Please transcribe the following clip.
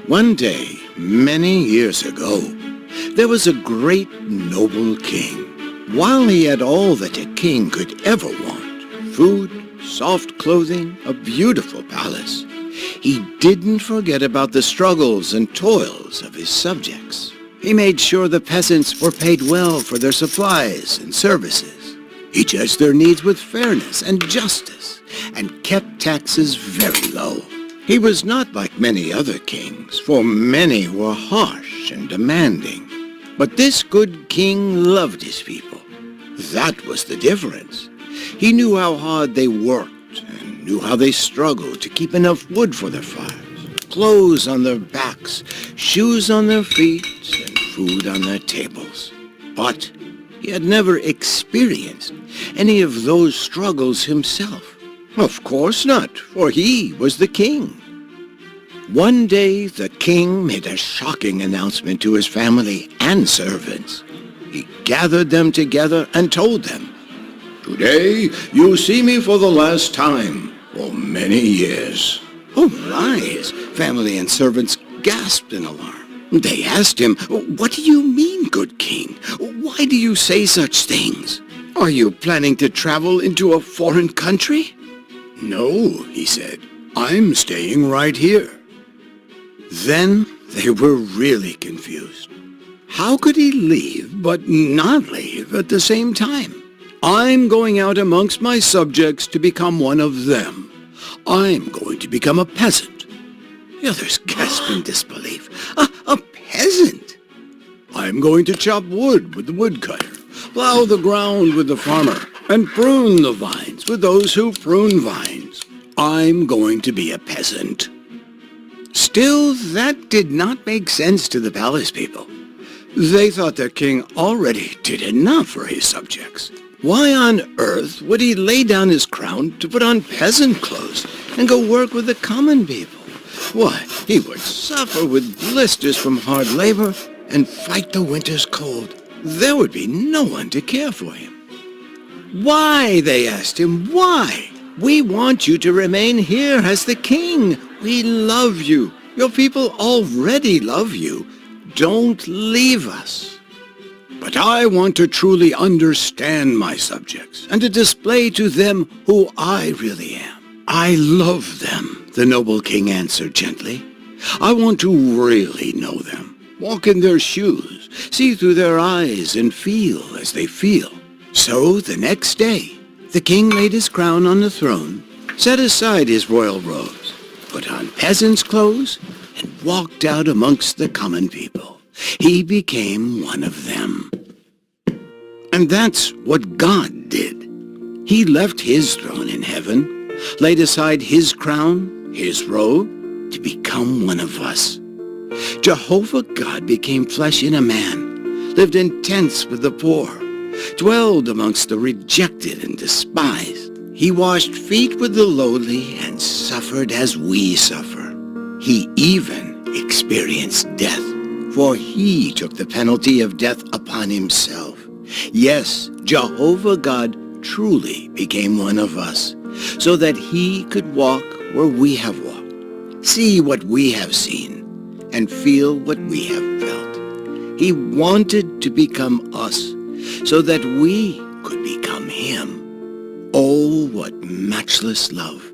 One day, many years ago, there was a great noble king. While he had all that a king could ever want, food, soft clothing, a beautiful palace, he didn't forget about the struggles and toils of his subjects. He made sure the peasants were paid well for their supplies and services. He judged their needs with fairness and justice, and kept taxes very low. He was not like many other kings, for many were harsh and demanding. But this good king loved his people. That was the difference. He knew how hard they worked and knew how they struggled to keep enough wood for their fires, clothes on their backs, shoes on their feet, and food on their tables. But he had never experienced any of those struggles himself. Of course not, for he was the king. One day, the king made a shocking announcement to his family and servants. He gathered them together and told them, "Today, you see me for the last time, for many years." Oh my, his family and servants gasped in alarm. They asked him, "What do you mean, good king? Why do you say such things? Are you planning to travel into a foreign country?" "No," he said, "I'm staying right here." Then they were really confused. How could he leave but not leave at the same time? "I'm going out amongst my subjects to become one of them. I'm going to become a peasant." The others gasped in disbelief. A peasant? "I'm going to chop wood with the woodcutter, plow the ground with the farmer, and prune the vines with those who prune vines. I'm going to be a peasant." Still, that did not make sense to the palace people. They thought their king already did enough for his subjects. Why on earth would he lay down his crown to put on peasant clothes and go work with the common people? Why, he would suffer with blisters from hard labor and fight the winter's cold. There would be no one to care for him. "Why?" they asked him. "Why? We want you to remain here as the king. We love you. Your people already love you. Don't leave us." "But I want to truly understand my subjects and to display to them who I really am." "I love them," the noble king answered gently. "I want to really know them, walk in their shoes, see through their eyes, and feel as they feel." So the next day, the king laid his crown on the throne, set aside his royal robes, put on peasant's clothes, and walked out amongst the common people. He became one of them. And that's what God did. He left his throne in heaven, laid aside his crown, his robe, to become one of us. Jehovah God became flesh in a man, lived in tents with the poor, dwelled amongst the rejected and despised. He washed feet with the lowly and suffered as we suffer. He even experienced death, for he took the penalty of death upon himself. Yes, Jehovah God truly became one of us, so that he could walk where we have walked, see what we have seen, and feel what we have felt. He wanted to become us, so that we could become him. Oh, what matchless love